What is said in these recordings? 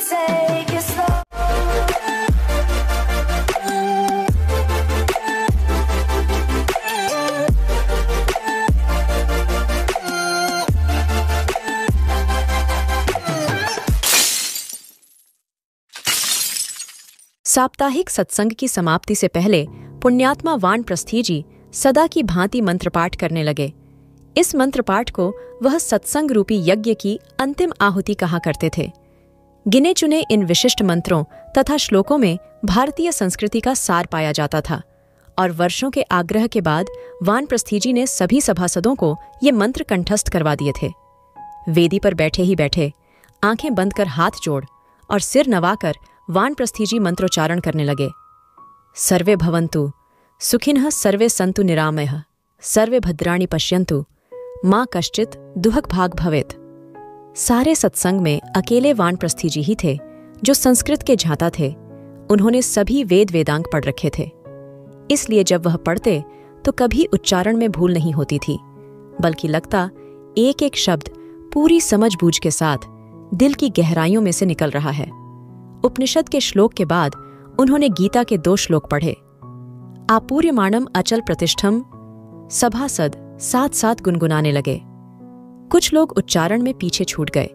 take it slow. साप्ताहिक सत्संग की समाप्ति से पहले पुण्यात्मा वानप्रस्थी जी सदा की भांति मंत्रपाठ करने लगे। इस मंत्रपाठ को वह सत्संग रूपी यज्ञ की अंतिम आहुति कहा करते थे। गिने चुने इन विशिष्ट मंत्रों तथा श्लोकों में भारतीय संस्कृति का सार पाया जाता था और वर्षों के आग्रह के बाद वानप्रस्थी जी ने सभी सभासदों को ये मंत्र कंठस्थ करवा दिए थे। वेदी पर बैठे ही बैठे आंखें बंद कर हाथ जोड़ और सिर नवाकर वानप्रस्थी जी मंत्रोच्चारण करने लगे। सर्वे भवन्तु सुखिनः सर्वे सन्तु निरामयः सर्वे भद्राणि पश्यन्तु मां कश्चित् दुःख भाग भवेत्। सारे सत्संग में अकेले वानप्रस्थी जी ही थे जो संस्कृत के झांता थे। उन्होंने सभी वेद वेदांग पढ़ रखे थे, इसलिए जब वह पढ़ते तो कभी उच्चारण में भूल नहीं होती थी, बल्कि लगता एक एक शब्द पूरी समझबूझ के साथ दिल की गहराइयों में से निकल रहा है। उपनिषद के श्लोक के बाद उन्होंने गीता के 2 श्लोक पढ़े। आपूर्यमाणम अचल प्रतिष्ठम सभासद साथ साथ गुनगुनाने लगे। कुछ लोग उच्चारण में पीछे छूट गए।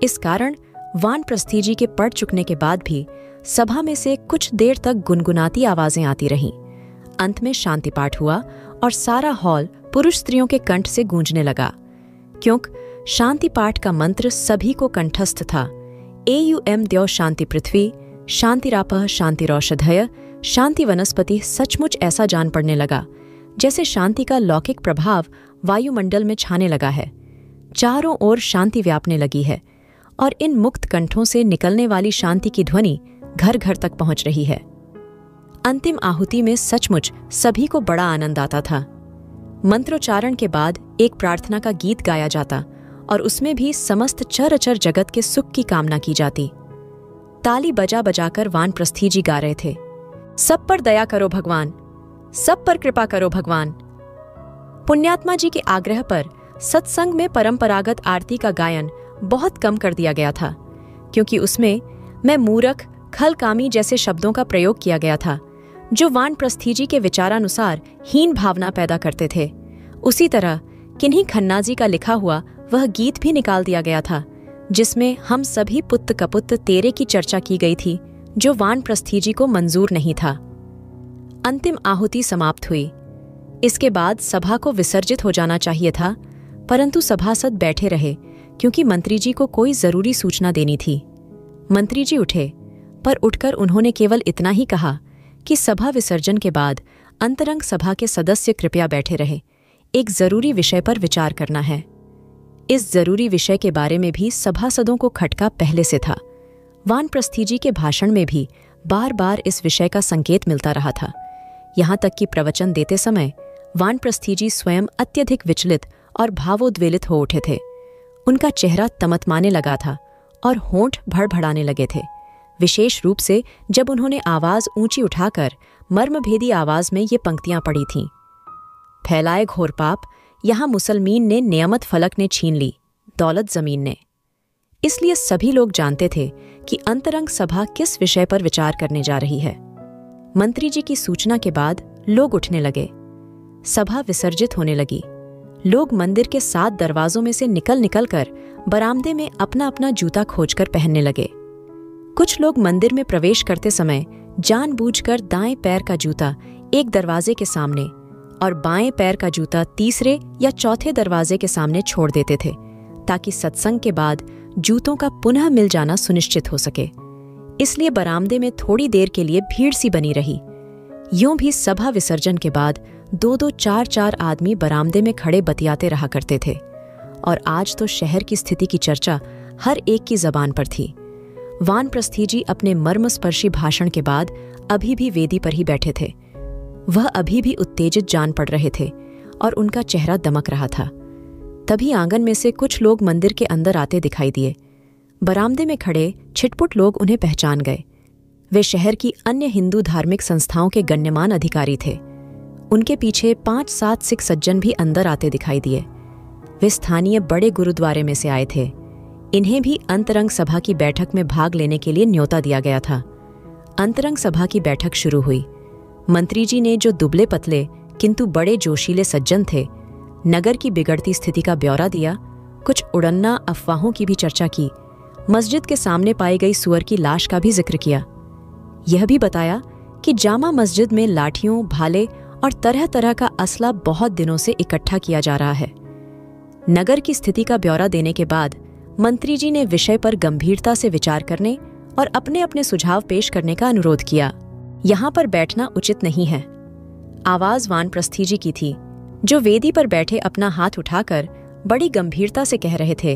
इस कारण वानप्रस्थी जी के पढ़ चुकने के बाद भी सभा में से कुछ देर तक गुनगुनाती आवाजें आती रहीं। अंत में शांति पाठ हुआ और सारा हॉल पुरुष स्त्रियों के कंठ से गूंजने लगा, क्योंकि शांति पाठ का मंत्र सभी को कंठस्थ था। एयुएम द्यौ शांति पृथ्वी शांतिरापः शांतिरौषधय शांति वनस्पति। सचमुच ऐसा जान पड़ने लगा जैसे शांति का लौकिक प्रभाव वायुमंडल में छाने लगा है। चारों ओर शांति व्यापने लगी है और इन मुक्त कंठों से निकलने वाली शांति की ध्वनि घर घर तक पहुंच रही है। अंतिम आहुति में सचमुच सभी को बड़ा आनंद आता था। मंत्रोच्चारण के बाद एक प्रार्थना का गीत गाया जाता और उसमें भी समस्त चर जगत के सुख की कामना की जाती। ताली बजा बजाकर वानप्रस्थी जी गा रहे थे, सब पर दया करो भगवान, सब पर कृपा करो भगवान। पुण्यात्मा जी के आग्रह पर सत्संग में परंपरागत आरती का गायन बहुत कम कर दिया गया था, क्योंकि उसमें मैं मूर्ख खलकामी जैसे शब्दों का प्रयोग किया गया था जो वानप्रस्थी जी के विचारानुसार हीन भावना पैदा करते थे। उसी तरह किन्हीं खन्ना जी का लिखा हुआ वह गीत भी निकाल दिया गया था जिसमें हम सभी पुत्त कपुत्त तेरे की चर्चा की गई थी, जो वानप्रस्थी जी को मंजूर नहीं था। अंतिम आहुति समाप्त हुई। इसके बाद सभा को विसर्जित हो जाना चाहिए था, परंतु सभासद बैठे रहे क्योंकि मंत्री जी को कोई जरूरी सूचना देनी थी। मंत्री जी उठे, पर उठकर उन्होंने केवल इतना ही कहा कि सभा विसर्जन के बाद अंतरंग सभा के सदस्य कृपया बैठे रहे, एक जरूरी विषय पर विचार करना है। इस जरूरी विषय के बारे में भी सभासदों को खटका पहले से था। वानप्रस्थी जी के भाषण में भी बार बार इस विषय का संकेत मिलता रहा था। यहाँ तक कि प्रवचन देते समय वानप्रस्थी जी स्वयं अत्यधिक विचलित और भावोद्वेलित हो उठे थे। उनका चेहरा तमतमाने लगा था और होंठ भड़भड़ाने लगे थे, विशेष रूप से जब उन्होंने आवाज ऊंची उठाकर मर्मभेदी आवाज में ये पंक्तियां पढ़ी थीं। फैलाए घोर पाप, यहाँ मुसलमीन ने नियमत फलक ने छीन ली, दौलत जमीन ने। इसलिए सभी लोग जानते थे कि अंतरंग सभा किस विषय पर विचार करने जा रही है। मंत्री जी की सूचना के बाद लोग उठने लगे। सभा विसर्जित होने लगी। लोग मंदिर के 7 दरवाजों में से निकल कर बरामदे में अपना अपना जूता खोजकर पहनने लगे। कुछ लोग मंदिर में प्रवेश करते समय जानबूझकर दाएं पैर का जूता एक दरवाजे के सामने और बाएं पैर का जूता तीसरे या चौथे दरवाजे के सामने छोड़ देते थे, ताकि सत्संग के बाद जूतों का पुनः मिल जाना सुनिश्चित हो सके। इसलिए बरामदे में थोड़ी देर के लिए भीड़ सी बनी रही। यूं भी सभा विसर्जन के बाद 2-2, 4-4 आदमी बरामदे में खड़े बतियाते रहा करते थे, और आज तो शहर की स्थिति की चर्चा हर एक की जबान पर थी। वानप्रस्थी जी अपने मर्मस्पर्शी भाषण के बाद अभी भी वेदी पर ही बैठे थे। वह अभी भी उत्तेजित जान पड़ रहे थे और उनका चेहरा दमक रहा था। तभी आंगन में से कुछ लोग मंदिर के अंदर आते दिखाई दिए। बरामदे में खड़े छिटपुट लोग उन्हें पहचान गए। वे शहर की अन्य हिंदू धार्मिक संस्थाओं के गण्यमान अधिकारी थे। उनके पीछे 5-7 सिख सज्जन भी अंदर आते दिखाई दिए। वे स्थानीय बड़े गुरुद्वारे में से आए थे। इन्हें भी अंतरंग सभा की बैठक में भाग लेने के लिए न्योता दिया गया था। अंतरंग सभा की बैठक शुरू हुई। मंत्री जी ने, जो दुबले पतले किंतु बड़े जोशीले सज्जन थे, नगर की बिगड़ती स्थिति का ब्यौरा दिया, कुछ उड़न्ना अफवाहों की भी चर्चा की, मस्जिद के सामने पाई गई सुअर की लाश का भी जिक्र किया। यह भी बताया कि जामा मस्जिद में लाठियों, भाले और तरह तरह का असला बहुत दिनों से इकट्ठा किया जा रहा है। नगर की स्थिति का ब्यौरा देने के बाद मंत्री जी ने विषय पर गंभीरता से विचार करने और अपने अपने सुझाव पेश करने का अनुरोध किया। यहाँ पर बैठना उचित नहीं है। आवाज वानप्रस्थी जी की थी, जो वेदी पर बैठे अपना हाथ उठाकर बड़ी गंभीरता से कह रहे थे,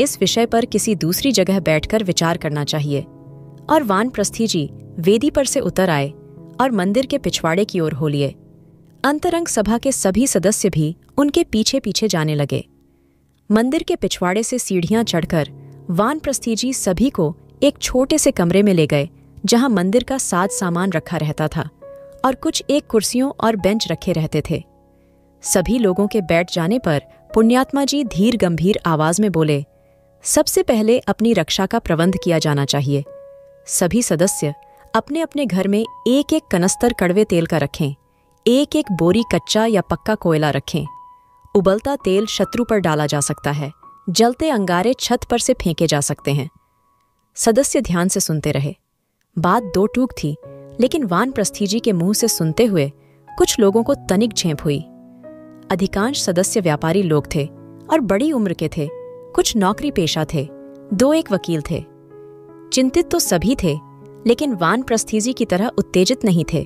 इस विषय पर किसी दूसरी जगह बैठकर विचार करना चाहिए। और वानप्रस्थी जी वेदी पर से उतर आए और मंदिर के पिछवाड़े की ओर हो लिए। अंतरंग सभा के सभी सदस्य भी उनके पीछे पीछे जाने लगे। मंदिर के पिछवाड़े से सीढ़ियां चढ़कर वानप्रस्थी जी सभी को एक छोटे से कमरे में ले गए, जहां मंदिर का साज सामान रखा रहता था और कुछ एक कुर्सियों और बेंच रखे रहते थे। सभी लोगों के बैठ जाने पर पुण्यात्मा जी धीर गंभीर आवाज में बोले, सबसे पहले अपनी रक्षा का प्रबंध किया जाना चाहिए। सभी सदस्य अपने अपने घर में एक एक कनस्तर कड़वे तेल का रखें, एक एक बोरी कच्चा या पक्का कोयला रखें। उबलता तेल शत्रु पर डाला जा सकता है, जलते अंगारे छत पर से फेंके जा सकते हैं। सदस्य ध्यान से सुनते रहे। बात दो टूक थी, लेकिन वानप्रस्थी जी के मुंह से सुनते हुए कुछ लोगों को तनिक झेंप हुई। अधिकांश सदस्य व्यापारी लोग थे और बड़ी उम्र के थे, कुछ नौकरी पेशा थे, दो एक वकील थे। चिंतित तो सभी थे, लेकिन वानप्रस्थी जी की तरह उत्तेजित नहीं थे।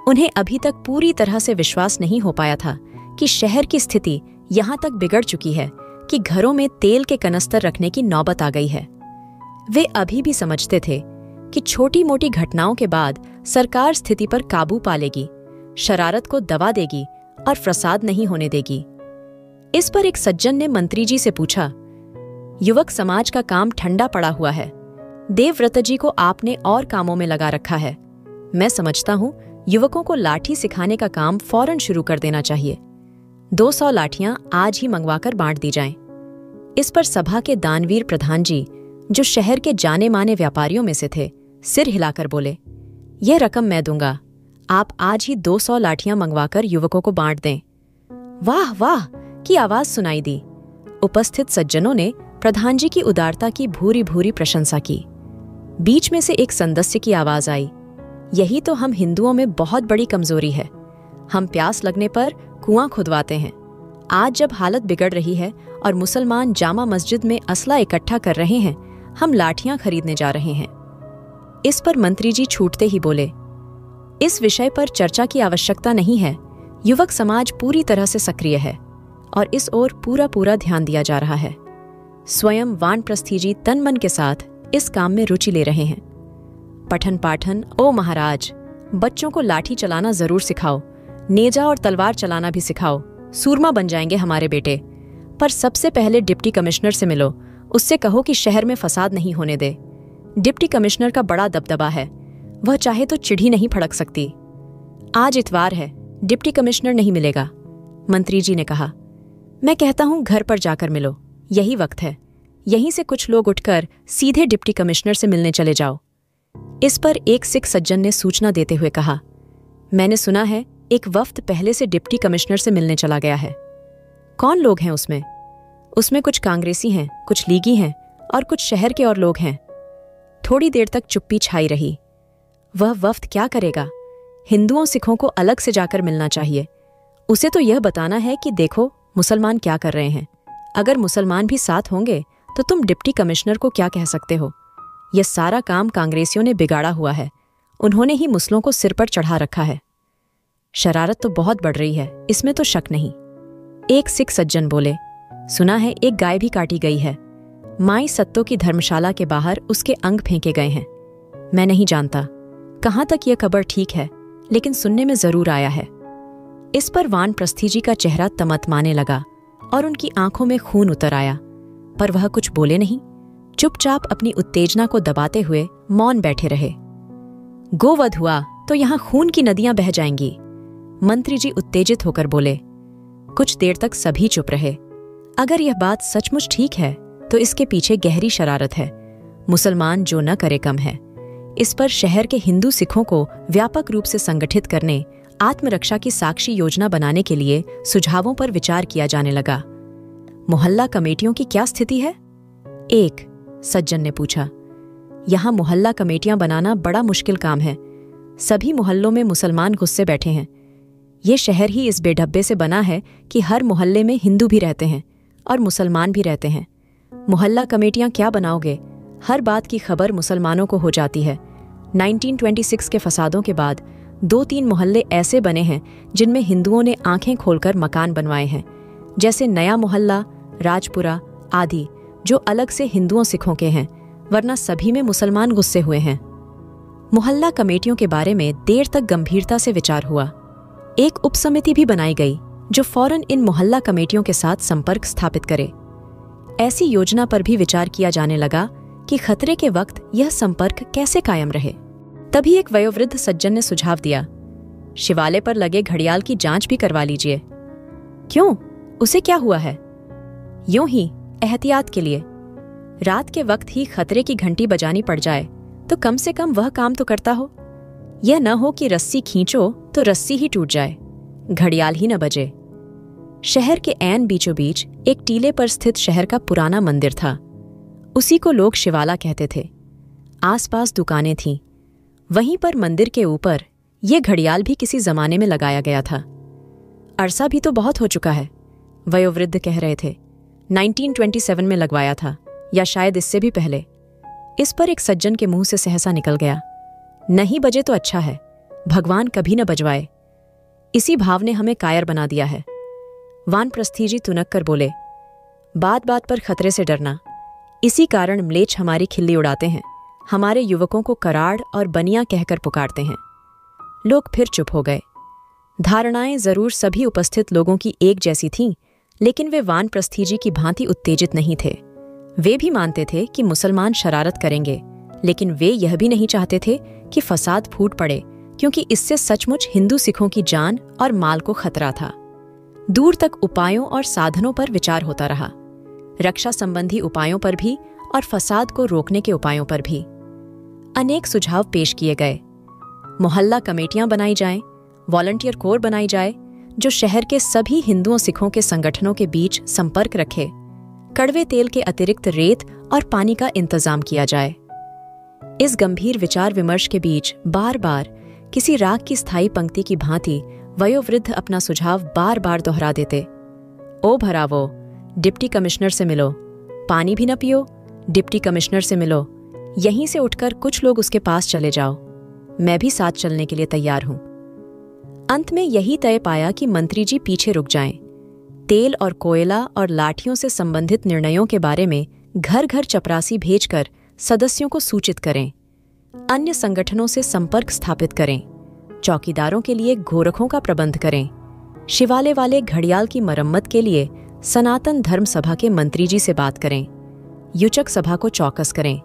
उन्हें अभी तक पूरी तरह से विश्वास नहीं हो पाया था कि शहर की स्थिति यहाँ तक बिगड़ चुकी है कि घरों में तेल के कनस्तर रखने की नौबत आ गई है। वे अभी भी समझते थे कि छोटी मोटी घटनाओं के बाद सरकार स्थिति पर काबू पा लेगी, शरारत को दबा देगी और फसाद नहीं होने देगी। इस पर एक सज्जन ने मंत्री जी से पूछा, युवक समाज का काम ठंडा पड़ा हुआ है, देवव्रत जी को आपने और कामों में लगा रखा है। मैं समझता हूं युवकों को लाठी सिखाने का काम फौरन शुरू कर देना चाहिए। 200 लाठियां आज ही मंगवाकर बांट दी जाएं। इस पर सभा के दानवीर प्रधान जी, जो शहर के जाने माने व्यापारियों में से थे, सिर हिलाकर बोले, यह रकम मैं दूंगा, आप आज ही 200 लाठियां मंगवाकर युवकों को बांट दें। वाह वाह की आवाज सुनाई दी। उपस्थित सज्जनों ने प्रधान जी की उदारता की भूरी भूरी प्रशंसा की। बीच में से एक सदस्य की आवाज आई, यही तो हम हिंदुओं में बहुत बड़ी कमजोरी है। हम प्यास लगने पर कुआं खुदवाते हैं। आज जब हालत बिगड़ रही है और मुसलमान जामा मस्जिद में असला इकट्ठा कर रहे हैं, हम लाठियां खरीदने जा रहे हैं। इस पर मंत्री जी छूटते ही बोले, इस विषय पर चर्चा की आवश्यकता नहीं है। युवक समाज पूरी तरह से सक्रिय है और इस ओर पूरा पूरा ध्यान दिया जा रहा है। स्वयं वानप्रस्थी जी तन मन के साथ इस काम में रुचि ले रहे हैं। पठन पाठन, ओ महाराज, बच्चों को लाठी चलाना जरूर सिखाओ, नेजा और तलवार चलाना भी सिखाओ, सूरमा बन जाएंगे हमारे बेटे। पर सबसे पहले डिप्टी कमिश्नर से मिलो, उससे कहो कि शहर में फसाद नहीं होने दे। डिप्टी कमिश्नर का बड़ा दबदबा है, वह चाहे तो चिढ़ी नहीं फड़क सकती। आज इतवार है, डिप्टी कमिश्नर नहीं मिलेगा। मंत्री जी ने कहा, मैं कहता हूं घर पर जाकर मिलो, यही वक्त है। यहीं से कुछ लोग उठकर सीधे डिप्टी कमिश्नर से मिलने चले जाओ। इस पर एक सिख सज्जन ने सूचना देते हुए कहा, मैंने सुना है एक वफ्द पहले से डिप्टी कमिश्नर से मिलने चला गया है। कौन लोग हैं उसमें? उसमें कुछ कांग्रेसी हैं, कुछ लीगी हैं और कुछ शहर के और लोग हैं। थोड़ी देर तक चुप्पी छाई रही। वह वफ्द क्या करेगा? हिंदुओं सिखों को अलग से जाकर मिलना चाहिए। उसे तो यह बताना है कि देखो मुसलमान क्या कर रहे हैं। अगर मुसलमान भी साथ होंगे तो तुम डिप्टी कमिश्नर को क्या कह सकते हो? यह सारा काम कांग्रेसियों ने बिगाड़ा हुआ है। उन्होंने ही मुस्लिमों को सिर पर चढ़ा रखा है। शरारत तो बहुत बढ़ रही है, इसमें तो शक नहीं। एक सिख सज्जन बोले, सुना है एक गाय भी काटी गई है। माई सत्तो की धर्मशाला के बाहर उसके अंग फेंके गए हैं। मैं नहीं जानता कहां तक यह खबर ठीक है, लेकिन सुनने में जरूर आया है। इस पर वानप्रस्थी जी का चेहरा तमतमाने लगा और उनकी आंखों में खून उतर आया, पर वह कुछ बोले नहीं। चुपचाप अपनी उत्तेजना को दबाते हुए मौन बैठे रहे। गोवध हुआ तो यहां खून की नदियां बह जाएंगी। मंत्री जी उत्तेजित होकर बोले। कुछ देर तक सभी चुप रहे। अगर यह बात सचमुच ठीक है तो इसके पीछे गहरी शरारत है। मुसलमान जो न करे कम है। इस पर शहर के हिंदू सिखों को व्यापक रूप से संगठित करने, आत्मरक्षा की साक्षी योजना बनाने के लिए सुझावों पर विचार किया जाने लगा। मोहल्ला कमेटियों की क्या स्थिति है? 1 सज्जन ने पूछा। यहाँ मोहल्ला कमेटियां बनाना बड़ा मुश्किल काम है। सभी मोहल्लों में मुसलमान घुस्से बैठे हैं। ये शहर ही इस बेढब्बे से बना है कि हर मोहल्ले में हिंदू भी रहते हैं और मुसलमान भी रहते हैं। मोहल्ला कमेटियां क्या बनाओगे? हर बात की खबर मुसलमानों को हो जाती है। 1926 के फसादों के बाद 2-3 मोहल्ले ऐसे बने हैं जिनमें हिंदुओं ने आंखें खोलकर मकान बनवाए हैं, जैसे नया मोहल्ला, राजपुरा आदि, जो अलग से हिंदुओं सिखों के हैं, वरना सभी में मुसलमान गुस्से हुए हैं। मोहल्ला कमेटियों के बारे में देर तक गंभीरता से विचार हुआ। एक उपसमिति भी बनाई गई जो फौरन इन मोहल्ला कमेटियों के साथ संपर्क स्थापित करे। ऐसी योजना पर भी विचार किया जाने लगा कि खतरे के वक्त यह संपर्क कैसे कायम रहे। तभी एक वयोवृद्ध सज्जन ने सुझाव दिया, शिवालय पर लगे घड़ियाल की जांच भी करवा लीजिए। क्यों? उसे क्या हुआ है? यूं ही, एहतियात के लिए। रात के वक्त ही खतरे की घंटी बजानी पड़ जाए तो कम से कम वह काम तो करता हो। यह न हो कि रस्सी खींचो तो रस्सी ही टूट जाए, घड़ियाल ही न बजे। शहर के ऐन बीचों बीच एक टीले पर स्थित शहर का पुराना मंदिर था। उसी को लोग शिवाला कहते थे। आसपास दुकानें थीं। वहीं पर मंदिर के ऊपर यह घड़ियाल भी किसी जमाने में लगाया गया था। अरसा भी तो बहुत हो चुका है, वयोवृद्ध कह रहे थे। 1927 में लगवाया था, या शायद इससे भी पहले। इस पर एक सज्जन के मुंह से सहसा निकल गया, नहीं बजे तो अच्छा है, भगवान कभी न बजवाए। इसी भाव ने हमें कायर बना दिया है। वानप्रस्थी जी तुनक कर बोले, बात बात पर खतरे से डरना, इसी कारण म्लेच्छ हमारी खिल्ली उड़ाते हैं, हमारे युवकों को कराड़ और बनिया कहकर पुकारते हैं। लोग फिर चुप हो गए। धारणाएं जरूर सभी उपस्थित लोगों की एक जैसी थीं, लेकिन वे वानप्रस्थी जी की भांति उत्तेजित नहीं थे। वे भी मानते थे कि मुसलमान शरारत करेंगे, लेकिन वे यह भी नहीं चाहते थे कि फसाद फूट पड़े, क्योंकि इससे सचमुच हिंदू सिखों की जान और माल को खतरा था। दूर तक उपायों और साधनों पर विचार होता रहा, रक्षा संबंधी उपायों पर भी और फसाद को रोकने के उपायों पर भी। अनेक सुझाव पेश किए गए। मोहल्ला कमेटियां बनाई जाएं, वॉलंटियर कोर बनाई जाए जो शहर के सभी हिंदुओं सिखों के संगठनों के बीच संपर्क रखे, कड़वे तेल के अतिरिक्त रेत और पानी का इंतजाम किया जाए। इस गंभीर विचार विमर्श के बीच बार बार किसी राग की स्थायी पंक्ति की भांति वयोवृद्ध अपना सुझाव बार बार दोहरा देते। ओ भरावो, डिप्टी कमिश्नर से मिलो, पानी भी न पियो, डिप्टी कमिश्नर से मिलो, यहीं से उठकर कुछ लोग उसके पास चले जाओ, मैं भी साथ चलने के लिए तैयार हूं। अंत में यही तय पाया कि मंत्री जी पीछे रुक जाएं। तेल और कोयला और लाठियों से संबंधित निर्णयों के बारे में घर घर चपरासी भेजकर सदस्यों को सूचित करें, अन्य संगठनों से संपर्क स्थापित करें, चौकीदारों के लिए गोरखों का प्रबंध करें, शिवालय वाले घड़ियाल की मरम्मत के लिए सनातन धर्म सभा के मंत्री जी से बात करें, युचक सभा को चौकस करें,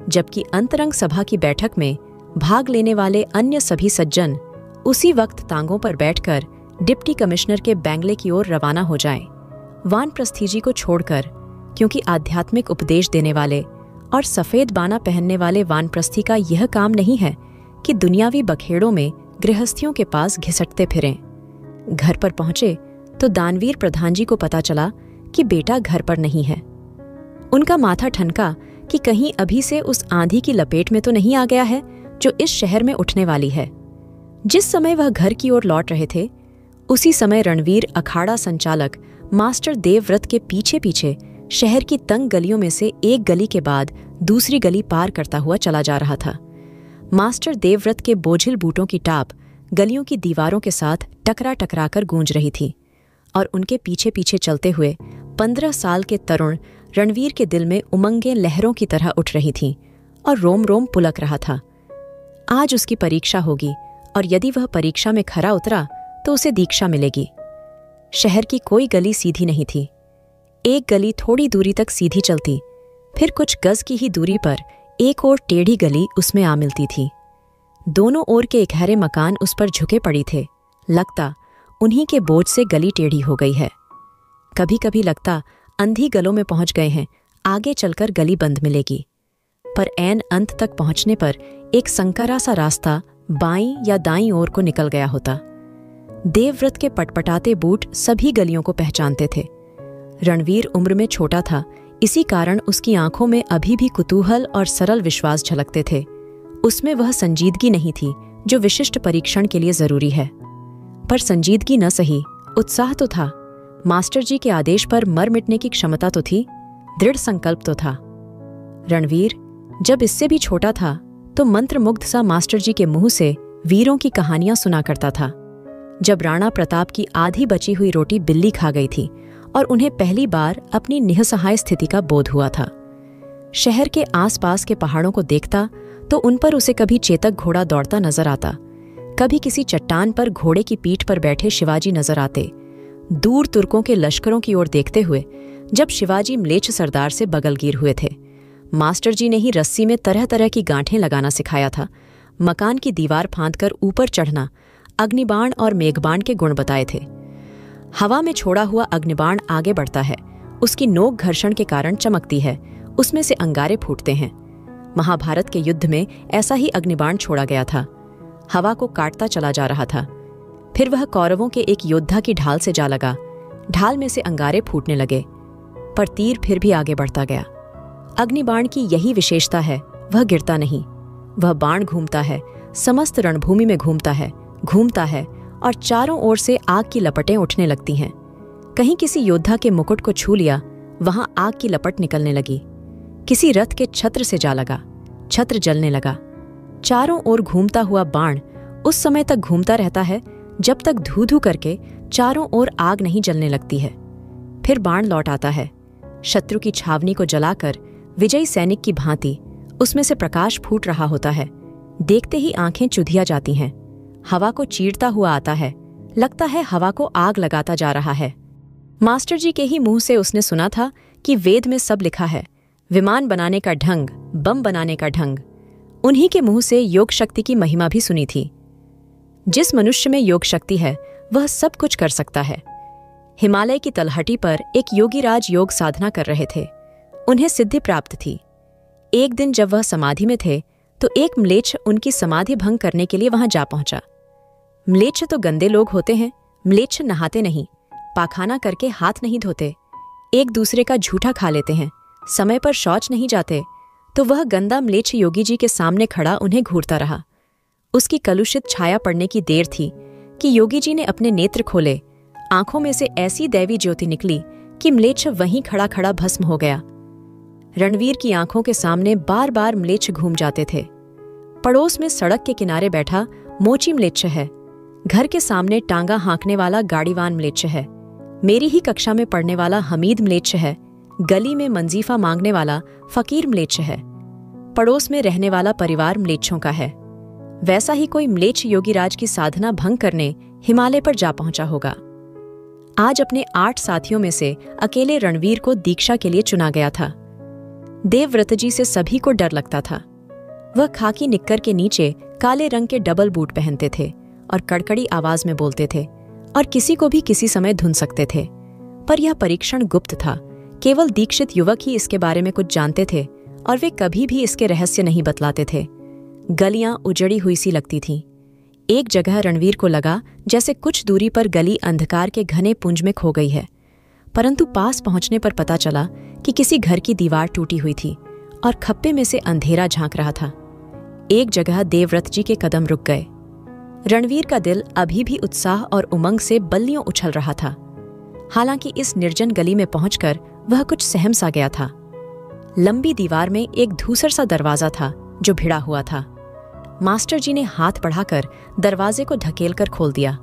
जबकि अंतरंग सभा की बैठक में भाग लेने वाले अन्य सभी सज्जन उसी वक्त तांगों पर बैठकर डिप्टी कमिश्नर के बैंगले की ओर रवाना हो जाएं। वानप्रस्थी जी को छोड़कर, क्योंकि आध्यात्मिक उपदेश देने वाले और सफेद बाना पहनने वाले वानप्रस्थी का यह काम नहीं है कि दुनियावी बखेड़ों में गृहस्थियों के पास घिसटते फिरें। घर पर पहुंचे तो दानवीर प्रधान जी को पता चला कि बेटा घर पर नहीं है। उनका माथा ठनका कि कहीं अभी से उस आंधी की लपेट में तो नहीं आ गया है जो इस शहर में उठने वाली है। जिस समय वह घर की ओर लौट रहे थे, उसी समय रणवीर अखाड़ा संचालक मास्टर देवव्रत के पीछे पीछे शहर की तंग गलियों में से एक गली के बाद दूसरी गली पार करता हुआ चला जा रहा था। मास्टर देवव्रत के बोझिल बूटों की टाप गलियों की दीवारों के साथ टकरा टकरा कर गूंज रही थी और उनके पीछे पीछे चलते हुए 15 साल के तरुण रणवीर के दिल में उमंगें लहरों की तरह उठ रही थीं और रोम रोम पुलक रहा था। आज उसकी परीक्षा होगी और यदि वह परीक्षा में खरा उतरा तो उसे दीक्षा मिलेगी। शहर की कोई गली सीधी नहीं थी। एक गली थोड़ी दूरी तक सीधी चलती, फिर कुछ गज की ही दूरी पर एक और टेढ़ी गली उसमें आ मिलती थी। दोनों ओर के इकहरे मकान उस पर झुके पड़ी थे। लगता उन्हीं के बोझ से गली टेढ़ी हो गई है। कभी कभी लगता अंधी गलों में पहुंच गए हैं, आगे चलकर गली बंद मिलेगी, पर ऐन अंत तक पहुंचने पर एक संकरा सा रास्ता बाईं या दाईं ओर को निकल गया होता। देवव्रत के पटपटाते बूट सभी गलियों को पहचानते थे। रणवीर उम्र में छोटा था, इसी कारण उसकी आंखों में अभी भी कुतूहल और सरल विश्वास झलकते थे। उसमें वह संजीदगी नहीं थी जो विशिष्ट परीक्षण के लिए जरूरी है। पर संजीदगी न सही, उत्साह तो था। मास्टर जी के आदेश पर मर मिटने की क्षमता तो थी, दृढ़ संकल्प तो था। रणवीर जब इससे भी छोटा था तो मंत्रमुग्ध सा मास्टर जी के मुंह से वीरों की कहानियां सुना करता था। जब राणा प्रताप की आधी बची हुई रोटी बिल्ली खा गई थी और उन्हें पहली बार अपनी निःसहाय स्थिति का बोध हुआ था। शहर के आसपास के पहाड़ों को देखता तो उन पर उसे कभी चेतक घोड़ा दौड़ता नजर आता, कभी किसी चट्टान पर घोड़े की पीठ पर बैठे शिवाजी नजर आते। दूर तुर्कों के लश्करों की ओर देखते हुए जब शिवाजी म्लेच्छ सरदार से बगलगीर हुए थे, मास्टर जी ने ही रस्सी में तरह तरह की गांठें लगाना सिखाया था। मकान की दीवार फांदकर ऊपर चढ़ना, अग्निबाण और मेघबाण के गुण बताए थे। हवा में छोड़ा हुआ अग्निबाण आगे बढ़ता है, उसकी नोक घर्षण के कारण चमकती है, उसमें से अंगारे फूटते हैं। महाभारत के युद्ध में ऐसा ही अग्निबाण छोड़ा गया था, हवा को काटता चला जा रहा था। फिर वह कौरवों के एक योद्धा की ढाल से जा लगा, ढाल में से अंगारे फूटने लगे, पर तीर फिर भी आगे बढ़ता गया। अग्निबाण की यही विशेषता है, वह गिरता नहीं। वह बाण घूमता है, समस्त रणभूमि में घूमता है और चारों ओर से आग की लपटें उठने लगती हैं। कहीं किसी योद्धा के मुकुट को छू लिया, वहां आग की लपट निकलने लगी। किसी रथ के छत्र से जा लगा, छत्र जलने लगा। चारों ओर घूमता हुआ बाण उस समय तक घूमता रहता है जब तक धू धू करके चारों ओर आग नहीं जलने लगती है। फिर बाण लौट आता है, शत्रु की छावनी को जलाकर विजयी सैनिक की भांति उसमें से प्रकाश फूट रहा होता है। देखते ही आंखें चुधिया जाती हैं। हवा को चीरता हुआ आता है, लगता है हवा को आग लगाता जा रहा है। मास्टर जी के ही मुंह से उसने सुना था कि वेद में सब लिखा है, विमान बनाने का ढंग, बम बनाने का ढंग। उन्हीं के मुंह से योग शक्ति की महिमा भी सुनी थी। जिस मनुष्य में योग शक्ति है वह सब कुछ कर सकता है। हिमालय की तलहटी पर एक योगीराज योग साधना कर रहे थे, उन्हें सिद्धि प्राप्त थी। एक दिन जब वह समाधि में थे तो एक म्लेच्छ उनकी समाधि भंग करने के लिए वहां जा पहुंचा। म्लेच्छ तो गंदे लोग होते हैं, म्लेच्छ नहाते नहीं, पाखाना करके हाथ नहीं धोते, एक दूसरे का झूठा खा लेते हैं, समय पर शौच नहीं जाते। तो वह गंदा म्लेच्छ योगी जी के सामने खड़ा उन्हें घूरता रहा। उसकी कलुषित छाया पड़ने की देर थी कि योगी जी ने अपने नेत्र खोले। आंखों में से ऐसी दैवी ज्योति निकली कि म्लेच्छ वहीं खड़ा खड़ा भस्म हो गया। रणवीर की आंखों के सामने बार बार म्लेच्छ घूम जाते थे। पड़ोस में सड़क के किनारे बैठा मोची म्लेच्छ है, घर के सामने टांगा हाँकने वाला गाड़ीवान म्लेच्छ है, मेरी ही कक्षा में पढ़ने वाला हमीद म्लेच्छ है, गली में मंजीफा मांगने वाला फकीर म्लेच्छ है, पड़ोस में रहने वाला परिवार म्लेच्छों का है। वैसा ही कोई म्लेच्छ योगीराज की साधना भंग करने हिमालय पर जा पहुंचा होगा। आज अपने 8 साथियों में से अकेले रणवीर को दीक्षा के लिए चुना गया था। देवव्रत जी से सभी को डर लगता था। वह खाकी निक्कर के नीचे काले रंग के डबल बूट पहनते थे और कड़कड़ी आवाज में बोलते थे और किसी को भी किसी समय धुन सकते थे। पर यह परीक्षण गुप्त था, केवल दीक्षित युवक ही इसके बारे में कुछ जानते थे और वे कभी भी इसके रहस्य नहीं बतलाते थे। गलियां उजड़ी हुई सी लगती थीं। एक जगह रणवीर को लगा जैसे कुछ दूरी पर गली अंधकार के घने पुंज में खो गई है, परंतु पास पहुंचने पर पता चला कि किसी घर की दीवार टूटी हुई थी और खप्पे में से अंधेरा झांक रहा था। एक जगह देवव्रत जी के कदम रुक गए। रणवीर का दिल अभी भी उत्साह और उमंग से बल्लियों उछल रहा था। हालांकि इस निर्जन गली में पहुंचकर वह कुछ सहम सा गया था। लंबी दीवार में एक धूसर सा दरवाजा था जो भिड़ा हुआ था। मास्टर जी ने हाथ बढ़ाकर दरवाजे को धकेलकर खोल दिया।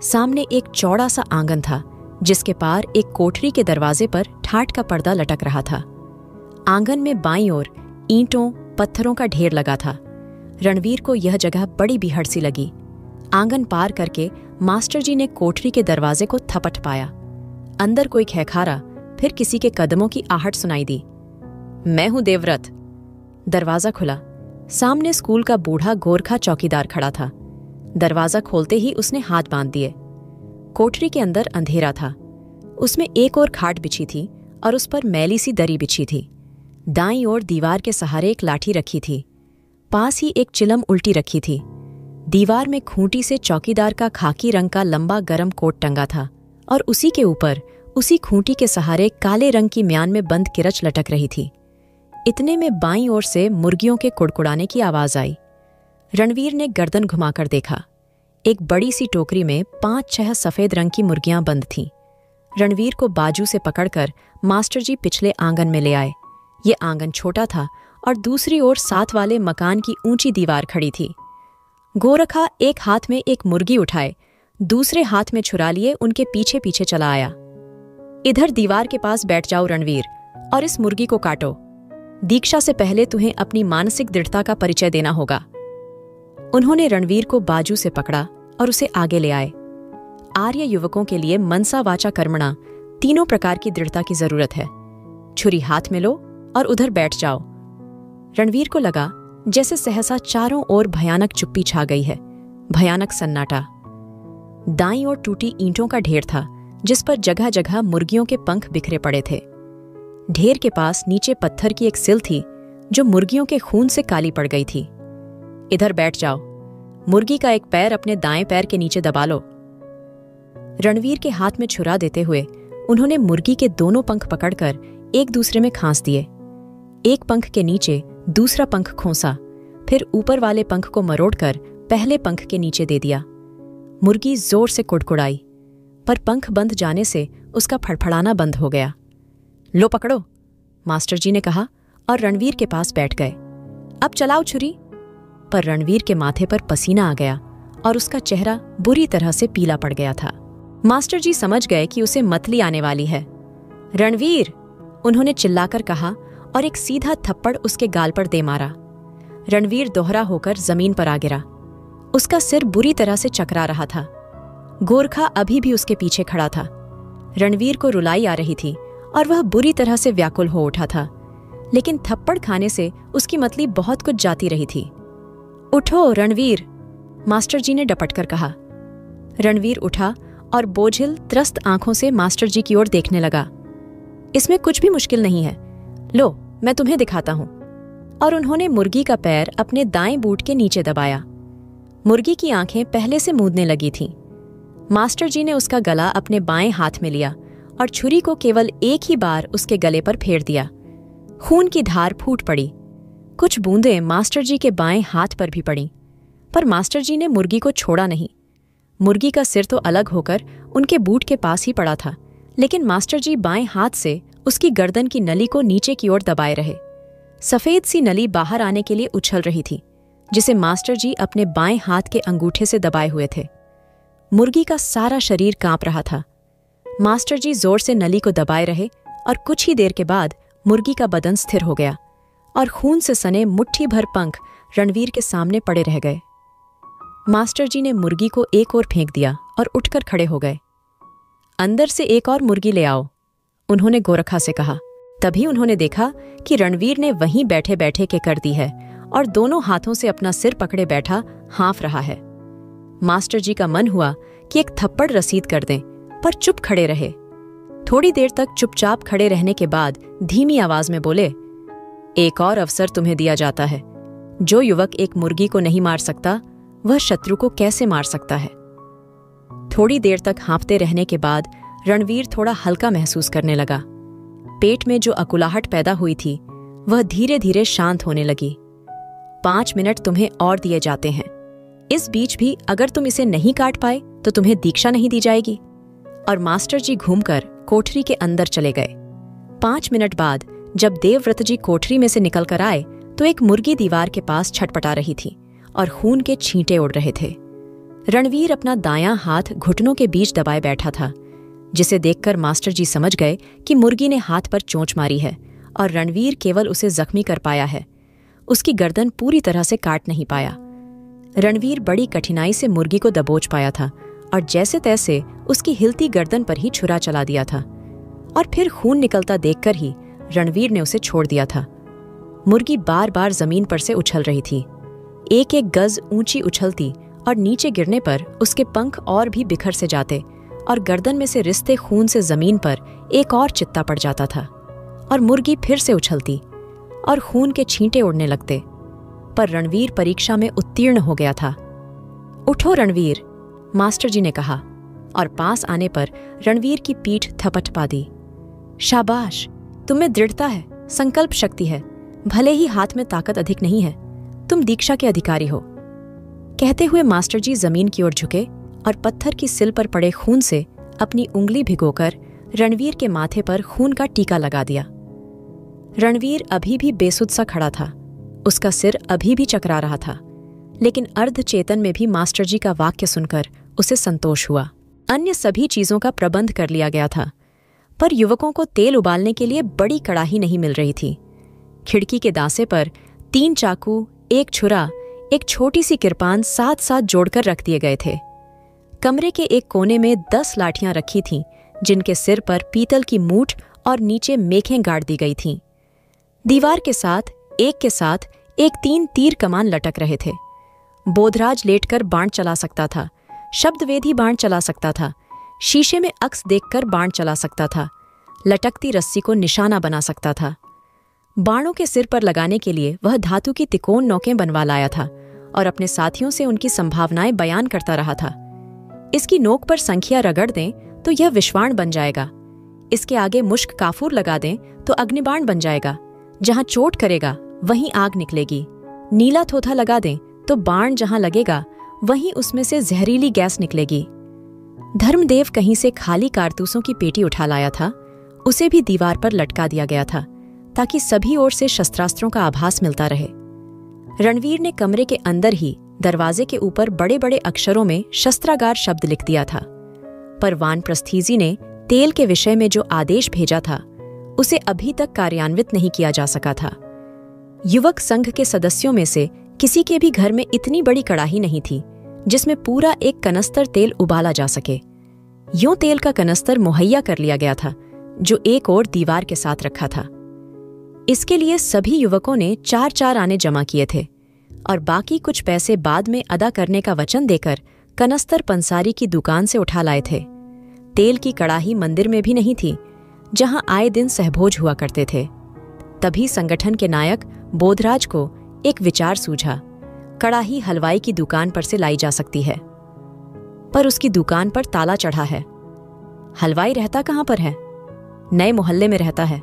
सामने एक चौड़ा सा आंगन था जिसके पार एक कोठरी के दरवाजे पर ठाट का पर्दा लटक रहा था। आंगन में बाईं ओर ईंटों पत्थरों का ढेर लगा था। रणवीर को यह जगह बड़ी बीहड़ सी लगी। आंगन पार करके मास्टर जी ने कोठरी के दरवाजे को थपट पाया। अंदर कोई खैखारा, फिर किसी के कदमों की आहट सुनाई दी। मैं हूं देवव्रत। दरवाजा खुला। सामने स्कूल का बूढ़ा गोरखा चौकीदार खड़ा था। दरवाजा खोलते ही उसने हाथ बांध दिए। कोठरी के अंदर अंधेरा था। उसमें एक और खाट बिछी थी और उस पर मैली सी दरी बिछी थी। दाईं ओर दीवार के सहारे एक लाठी रखी थी। पास ही एक चिलम उल्टी रखी थी। दीवार में खूंटी से चौकीदार का खाकी रंग का लंबा गरम कोट टंगा था और उसी के ऊपर उसी खूंटी के सहारे काले रंग की म्यान में बंद किरच लटक रही थी। इतने में बाईं ओर से मुर्गियों के कुड़कुड़ाने की आवाज आई। रणवीर ने गर्दन घुमाकर देखा। एक बड़ी सी टोकरी में 5-6 सफेद रंग की मुर्गियां बंद थीं। रणवीर को बाजू से पकड़कर मास्टर जी पिछले आंगन में ले आए। ये आंगन छोटा था और दूसरी ओर साथ वाले मकान की ऊंची दीवार खड़ी थी। गोरखा एक हाथ में एक मुर्गी उठाए, दूसरे हाथ में छुरा लिए उनके पीछे पीछे चला आया। इधर दीवार के पास बैठ जाओ रणवीर, और इस मुर्गी को काटो। दीक्षा से पहले तुम्हें अपनी मानसिक दृढ़ता का परिचय देना होगा। उन्होंने रणवीर को बाजू से पकड़ा और उसे आगे ले आए। आर्य युवकों के लिए मनसा वाचा कर्मणा तीनों प्रकार की दृढ़ता की जरूरत है। छुरी हाथ में लो और उधर बैठ जाओ। रणवीर को लगा जैसे सहसा चारों ओर भयानक चुप्पी छा गई है, भयानक सन्नाटा। दाईं ओर टूटी ईंटों का ढेर था जिस पर जगह जगह मुर्गियों के पंख बिखरे पड़े थे। ढेर के पास नीचे पत्थर की एक सिल थी जो मुर्गियों के खून से काली पड़ गई थी। इधर बैठ जाओ। मुर्गी का एक पैर अपने दाएं पैर के नीचे दबा लो। रणवीर के हाथ में छुरा देते हुए उन्होंने मुर्गी के दोनों पंख पकड़कर एक दूसरे में खांस दिए। एक पंख के नीचे दूसरा पंख खोसा, फिर ऊपर वाले पंख को मरोड़कर पहले पंख के नीचे दे दिया। मुर्गी जोर से कुड़कुड़ाई, पर पंख बंध जाने से उसका फड़फड़ाना बंद हो गया। लो पकड़ो, मास्टर जी ने कहा और रणवीर के पास बैठ गए। अब चलाओ छुरी। पर रणवीर के माथे पर पसीना आ गया और उसका चेहरा बुरी तरह से पीला पड़ गया था। मास्टर जी समझ गए कि उसे मतली आने वाली है। रणवीर, उन्होंने चिल्लाकर कहा और एक सीधा थप्पड़ उसके गाल पर दे मारा। रणवीर दोहरा होकर जमीन पर आ गिरा। उसका सिर बुरी तरह से चकरा रहा था। गोरखा अभी भी उसके पीछे खड़ा था। रणवीर को रुलाई आ रही थी और वह बुरी तरह से व्याकुल हो उठा था, लेकिन थप्पड़ खाने से उसकी मतली बहुत कुछ जाती रही थी। उठो रणवीर, मास्टर जी ने डपटकर कहा। रणवीर उठा और बोझिल त्रस्त आंखों से मास्टर जी की ओर देखने लगा। इसमें कुछ भी मुश्किल नहीं है, लो मैं तुम्हें दिखाता हूं। और उन्होंने मुर्गी का पैर अपने दाएं बूट के नीचे दबाया। मुर्गी की आंखें पहले से मूंदने लगी थीं। मास्टर जी ने उसका गला अपने बाएं हाथ में लिया और छुरी को केवल एक ही बार उसके गले पर फेर दिया। खून की धार फूट पड़ी। कुछ बूंदें मास्टर जी के बाएं हाथ पर भी पड़ीं, पर मास्टर जी ने मुर्गी को छोड़ा नहीं। मुर्गी का सिर तो अलग होकर उनके बूट के पास ही पड़ा था, लेकिन मास्टर जी बाएं हाथ से उसकी गर्दन की नली को नीचे की ओर दबाए रहे। सफेद सी नली बाहर आने के लिए उछल रही थी, जिसे मास्टर जी अपने बाएं हाथ के अंगूठे से दबाए हुए थे। मुर्गी का सारा शरीर कांप रहा था। मास्टर जी जोर से नली को दबाए रहे और कुछ ही देर के बाद मुर्गी का बदन स्थिर हो गया और खून से सने मुट्ठी भर पंख रणवीर के सामने पड़े रह गए। मास्टर जी ने मुर्गी को एक ओर फेंक दिया और उठकर खड़े हो गए। अंदर से एक और मुर्गी ले आओ, उन्होंने गोरखा से कहा। तभी उन्होंने देखा कि रणवीर ने वहीं बैठे बैठे के कर दी है और दोनों हाथों से अपना सिर पकड़े बैठा हाँफ रहा है। मास्टर जी का मन हुआ कि एक थप्पड़ रसीद कर दें, पर चुप खड़े रहे। थोड़ी देर तक चुपचाप खड़े रहने के बाद धीमी आवाज में बोले, एक और अवसर तुम्हें दिया जाता है। जो युवक एक मुर्गी को नहीं मार सकता, वह शत्रु को कैसे मार सकता है। थोड़ी देर तक हाँफते रहने के बाद रणवीर थोड़ा हल्का महसूस करने लगा। पेट में जो अकुलाहट पैदा हुई थी वह धीरे धीरे शांत होने लगी। 5 मिनट तुम्हें और दिए जाते हैं। इस बीच भी अगर तुम इसे नहीं काट पाए तो तुम्हें दीक्षा नहीं दी जाएगी। और मास्टर जी घूमकर कोठरी के अंदर चले गए। 5 मिनट बाद जब देवव्रत जी कोठरी में से निकलकर आए तो एक मुर्गी दीवार के पास छटपटा रही थी और खून के छींटे उड़ रहे थे। रणवीर अपना दायां हाथ घुटनों के बीच दबाए बैठा था, जिसे देखकर मास्टर जी समझ गए कि मुर्गी ने हाथ पर चोंच मारी है और रणवीर केवल उसे जख्मी कर पाया है, उसकी गर्दन पूरी तरह से काट नहीं पाया। रणवीर बड़ी कठिनाई से मुर्गी को दबोच पाया था और जैसे तैसे उसकी हिलती गर्दन पर ही छुरा चला दिया था और फिर खून निकलता देखकर ही रणवीर ने उसे छोड़ दिया था। मुर्गी बार बार जमीन पर से उछल रही थी, एक एक गज ऊंची उछलती और नीचे गिरने पर उसके पंख और भी बिखर से जाते और गर्दन में से रिसते खून से जमीन पर एक और चित्ता पड़ जाता था और मुर्गी फिर से उछलती और खून के छींटे उड़ने लगते। पर रणवीर परीक्षा में उत्तीर्ण हो गया था। उठो रणवीर, मास्टर जी ने कहा और पास आने पर रणवीर की पीठ थपथपा दी। शाबाश, तुम्हें दृढ़ता है, संकल्प शक्ति है, भले ही हाथ में ताकत अधिक नहीं है, तुम दीक्षा के अधिकारी हो। कहते हुए मास्टर जी जमीन की ओर झुके और पत्थर की सिल पर पड़े खून से अपनी उंगली भिगोकर रणवीर के माथे पर खून का टीका लगा दिया। रणवीर अभी भी बेसुध सा खड़ा था, उसका सिर अभी भी चकरा रहा था, लेकिन अर्धचेतन में भी मास्टर जी का वाक्य सुनकर उसे संतोष हुआ। अन्य सभी चीजों का प्रबंध कर लिया गया था, पर युवकों को तेल उबालने के लिए बड़ी कड़ाही नहीं मिल रही थी। खिड़की के दांसे पर 3 चाकू, 1 छुरा, एक छोटी सी किरपान साथ साथ जोड़कर रख दिए गए थे। कमरे के एक कोने में 10 लाठियां रखी थीं, जिनके सिर पर पीतल की मूठ और नीचे मेखें गाड़ दी गई थीं। दीवार के साथ एक 3 तीर कमान लटक रहे थे। बोधराज लेटकर बाण चला सकता था, शब्दवेदी बाण चला सकता था, शीशे में अक्स देखकर बाण चला सकता था, लटकती रस्सी को निशाना बना सकता था। बाणों के सिर पर लगाने के लिए वह धातु की तिकोन नोकें बनवा लाया था और अपने साथियों से उनकी संभावनाएं बयान करता रहा था। इसकी नोक पर संख्या रगड़ दें तो यह विषवाण बन जाएगा, इसके आगे मुश्क काफूर लगा दें तो अग्निबाण बन जाएगा, जहां चोट करेगा वहीं आग निकलेगी। नीला थोथा लगा दें तो बाण जहां लगेगा वहीं उसमें से जहरीली गैस निकलेगी। धर्मदेव कहीं से खाली कारतूसों की पेटी उठा लाया था, उसे भी दीवार पर लटका दिया गया था ताकि सभी ओर से शस्त्रास्त्रों का आभास मिलता रहे। रणवीर ने कमरे के अंदर ही दरवाजे के ऊपर बड़े बड़े अक्षरों में शस्त्रागार शब्द लिख दिया था, पर वानप्रस्थीजी ने तेल के विषय में जो आदेश भेजा था उसे अभी तक कार्यान्वित नहीं किया जा सका था। युवक संघ के सदस्यों में से किसी के भी घर में इतनी बड़ी कड़ाही नहीं थी जिसमें पूरा एक कनस्तर तेल उबाला जा सके। यूं तेल का कनस्तर मुहैया कर लिया गया था जो एक और दीवार के साथ रखा था। इसके लिए सभी युवकों ने 4-4 आने जमा किए थे और बाकी कुछ पैसे बाद में अदा करने का वचन देकर कनस्तर पंसारी की दुकान से उठा लाए थे। तेल की कड़ाही मंदिर में भी नहीं थी, जहां आए दिन सहभोज हुआ करते थे। तभी संगठन के नायक बोधराज को एक विचार सूझा, कड़ाही हलवाई की दुकान पर से लाई जा सकती है, पर उसकी दुकान पर ताला चढ़ा है। हलवाई रहता कहां पर है? नए मोहल्ले में रहता है।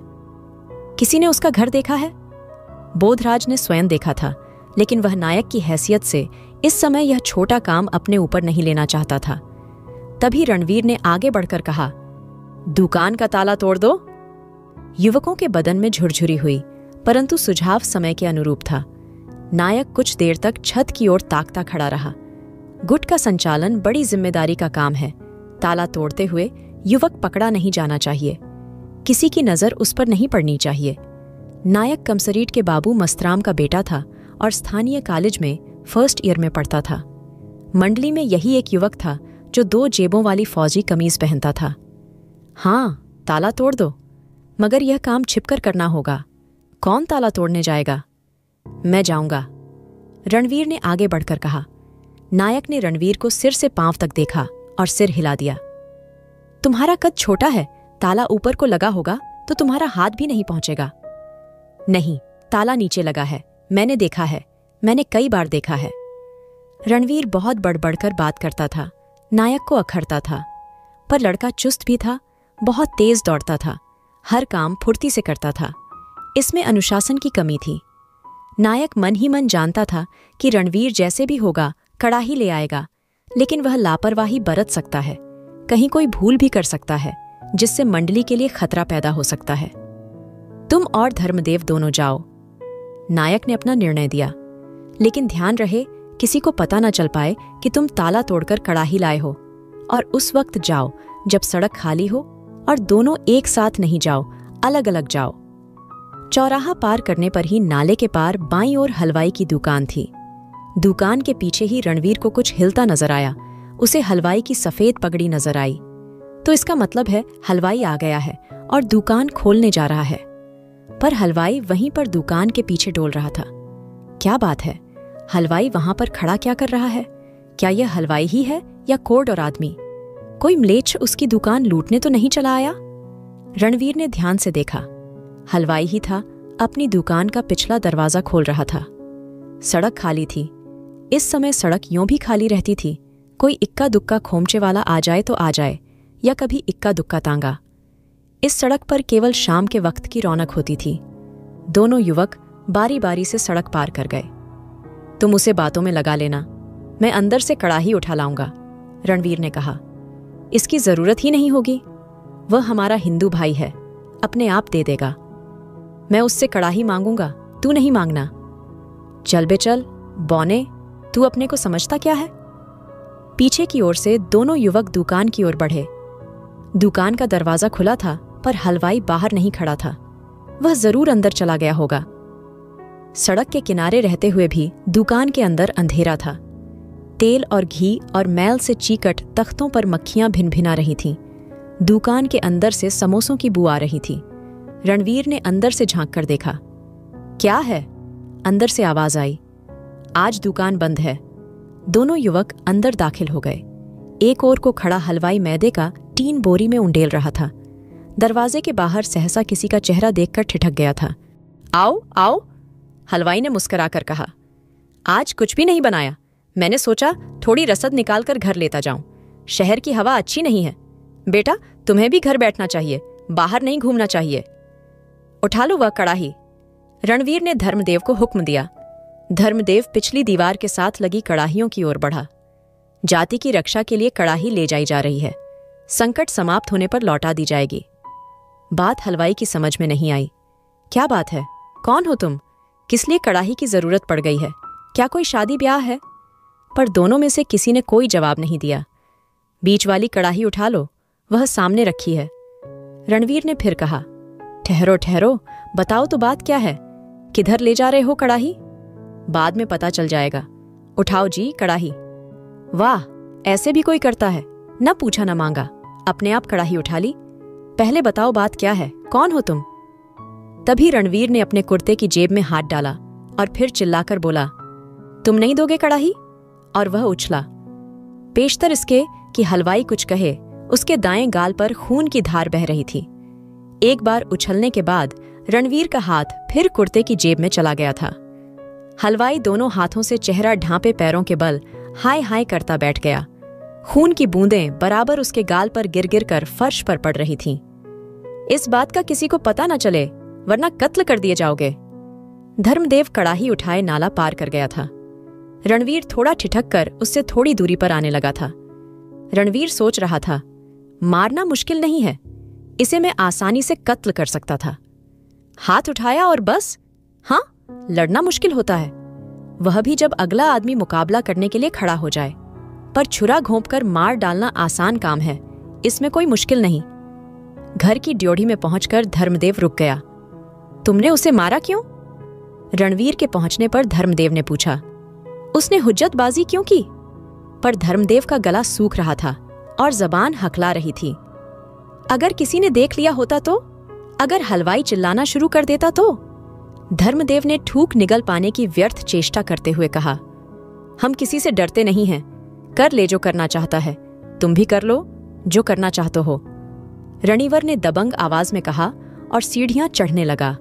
किसी ने उसका घर देखा है? बोधराज ने स्वयं देखा था, लेकिन वह नायक की हैसियत से इस समय यह छोटा काम अपने ऊपर नहीं लेना चाहता था। तभी रणवीर ने आगे बढ़कर कहा, दुकान का ताला तोड़ दो। युवकों के बदन में झुरझुरी हुई, परंतु सुझाव समय के अनुरूप था। नायक कुछ देर तक छत की ओर ताकता खड़ा रहा। गुट का संचालन बड़ी जिम्मेदारी का काम है। ताला तोड़ते हुए युवक पकड़ा नहीं जाना चाहिए, किसी की नजर उस पर नहीं पड़नी चाहिए। नायक कमसरीट के बाबू मस्तराम का बेटा था और स्थानीय कॉलेज में फर्स्ट ईयर में पढ़ता था। मंडली में यही एक युवक था जो 2 जेबों वाली फौजी कमीज पहनता था। हाँ, ताला तोड़ दो, मगर यह काम छिपकर करना होगा। कौन ताला तोड़ने जाएगा? मैं जाऊंगा, रणवीर ने आगे बढ़कर कहा। नायक ने रणवीर को सिर से पांव तक देखा और सिर हिला दिया। तुम्हारा कद छोटा है, ताला ऊपर को लगा होगा तो तुम्हारा हाथ भी नहीं पहुंचेगा। नहीं, ताला नीचे लगा है, मैंने देखा है, मैंने कई बार देखा है। रणवीर बहुत बढ़-बढ़कर बात करता था, नायक को अखरता था, पर लड़का चुस्त भी था, बहुत तेज दौड़ता था, हर काम फुर्ती से करता था। इसमें अनुशासन की कमी थी। नायक मन ही मन जानता था कि रणवीर जैसे भी होगा कड़ाही ले आएगा, लेकिन वह लापरवाही बरत सकता है, कहीं कोई भूल भी कर सकता है जिससे मंडली के लिए खतरा पैदा हो सकता है। तुम और धर्मदेव दोनों जाओ, नायक ने अपना निर्णय दिया, लेकिन ध्यान रहे किसी को पता न चल पाए कि तुम ताला तोड़कर कड़ाही लाए हो, और उस वक्त जाओ जब सड़क खाली हो, और दोनों एक साथ नहीं जाओ, अलग अलग जाओ। चौराहा पार करने पर ही नाले के पार बाईं ओर हलवाई की दुकान थी। दुकान के पीछे ही रणवीर को कुछ हिलता नजर आया। उसे हलवाई की सफेद पगड़ी नजर आई, तो इसका मतलब है हलवाई आ गया है और दुकान खोलने जा रहा है। पर हलवाई वहीं पर दुकान के पीछे डोल रहा था। क्या बात है, हलवाई वहां पर खड़ा क्या कर रहा है? क्या यह हलवाई ही है या कोड और आदमी? कोई म्लेच्छ उसकी दुकान लूटने तो नहीं चला आया? रणवीर ने ध्यान से देखा। हलवाई ही था, अपनी दुकान का पिछला दरवाजा खोल रहा था। सड़क खाली थी। इस समय सड़क यूं भी खाली रहती थी, कोई इक्का दुक्का खोमचे वाला आ जाए तो आ जाए, या कभी इक्का दुक्का तांगा। इस सड़क पर केवल शाम के वक्त की रौनक होती थी। दोनों युवक बारी बारी से सड़क पार कर गए। तुम उसे बातों में लगा लेना, मैं अंदर से कड़ाही उठा लाऊंगा, रणवीर ने कहा। इसकी जरूरत ही नहीं होगी, वह हमारा हिंदू भाई है, अपने आप दे देगा। मैं उससे कड़ाही मांगूंगा, तू नहीं मांगना। चल बे चल, बौने, तू अपने को समझता क्या है? पीछे की ओर से दोनों युवक दुकान की ओर बढ़े। दुकान का दरवाजा खुला था, पर हलवाई बाहर नहीं खड़ा था। वह जरूर अंदर चला गया होगा। सड़क के किनारे रहते हुए भी दुकान के अंदर अंधेरा था। तेल और घी और मैल से चीकट तख्तों पर मक्खियां भिनभिना रही थीं। दुकान के अंदर से समोसों की बू आ रही थी। रणवीर ने अंदर से झांक कर देखा। क्या है? अंदर से आवाज आई। आज दुकान बंद है। दोनों युवक अंदर दाखिल हो गए। एक ओर को खड़ा हलवाई मैदे का टीन बोरी में उंडेल रहा था। दरवाजे के बाहर सहसा किसी का चेहरा देखकर ठिठक गया था। आओ आओ, हलवाई ने मुस्कुराकर कहा। आज कुछ भी नहीं बनाया, मैंने सोचा थोड़ी रसद निकाल कर घर लेता जाऊं। शहर की हवा अच्छी नहीं है। बेटा, तुम्हें भी घर बैठना चाहिए, बाहर नहीं घूमना चाहिए। उठा लो वह कड़ाही, रणवीर ने धर्मदेव को हुक्म दिया। धर्मदेव पिछली दीवार के साथ लगी कड़ाहियों की ओर बढ़ा। जाति की रक्षा के लिए कड़ाही ले जाई जा रही है, संकट समाप्त होने पर लौटा दी जाएगी। बात हलवाई की समझ में नहीं आई। क्या बात है? कौन हो तुम? किस लिए कड़ाही की जरूरत पड़ गई है? क्या कोई शादी ब्याह है? पर दोनों में से किसी ने कोई जवाब नहीं दिया। बीच वाली कड़ाही उठा लो, वह सामने रखी है। रणवीर ने फिर कहा। ठहरो ठहरो, बताओ तो बात क्या है? किधर ले जा रहे हो कड़ाही? बाद में पता चल जाएगा। उठाओ जी कड़ाही। वाह, ऐसे भी कोई करता है? न पूछा न मांगा, अपने आप कड़ाही उठा ली। पहले बताओ बात क्या है, कौन हो तुम? तभी रणवीर ने अपने कुर्ते की जेब में हाथ डाला और फिर चिल्लाकर बोला, तुम नहीं दोगे कड़ाही? और वह उछला। पेशतर इसके कि हलवाई कुछ कहे, उसके दाएं गाल पर खून की धार बह रही थी। एक बार उछलने के बाद रणवीर का हाथ फिर कुर्ते की जेब में चला गया था। हलवाई दोनों हाथों से चेहरा ढांपे पैरों के बल हाय हाय करता बैठ गया। खून की बूंदें बराबर उसके गाल पर गिर गिर कर फर्श पर पड़ रही थीं। इस बात का किसी को पता न चले, वरना कत्ल कर दिए जाओगे। धर्मदेव कड़ाही उठाए नाला पार कर गया था। रणवीर थोड़ा ठिठक कर उससे थोड़ी दूरी पर आने लगा था। रणवीर सोच रहा था, मारना मुश्किल नहीं है, इसे मैं आसानी से कत्ल कर सकता था। हाथ उठाया और बस। हाँ, लड़ना मुश्किल होता है, वह भी जब अगला आदमी मुकाबला करने के लिए खड़ा हो जाए। पर छुरा घोंपकर मार डालना आसान काम है, इसमें कोई मुश्किल नहीं। घर की ड्योढ़ी में पहुंचकर धर्मदेव रुक गया। तुमने उसे मारा क्यों? रणवीर के पहुंचने पर धर्मदेव ने पूछा। उसने हुज्जतबाजी क्यों की? पर धर्मदेव का गला सूख रहा था और जबान हकला रही थी। अगर किसी ने देख लिया होता तो? अगर हलवाई चिल्लाना शुरू कर देता तो? धर्मदेव ने ठूक निगल पाने की व्यर्थ चेष्टा करते हुए कहा। हम किसी से डरते नहीं हैं, कर ले जो करना चाहता है, तुम भी कर लो जो करना चाहते हो, रणवीर ने दबंग आवाज में कहा और सीढ़ियां चढ़ने लगा।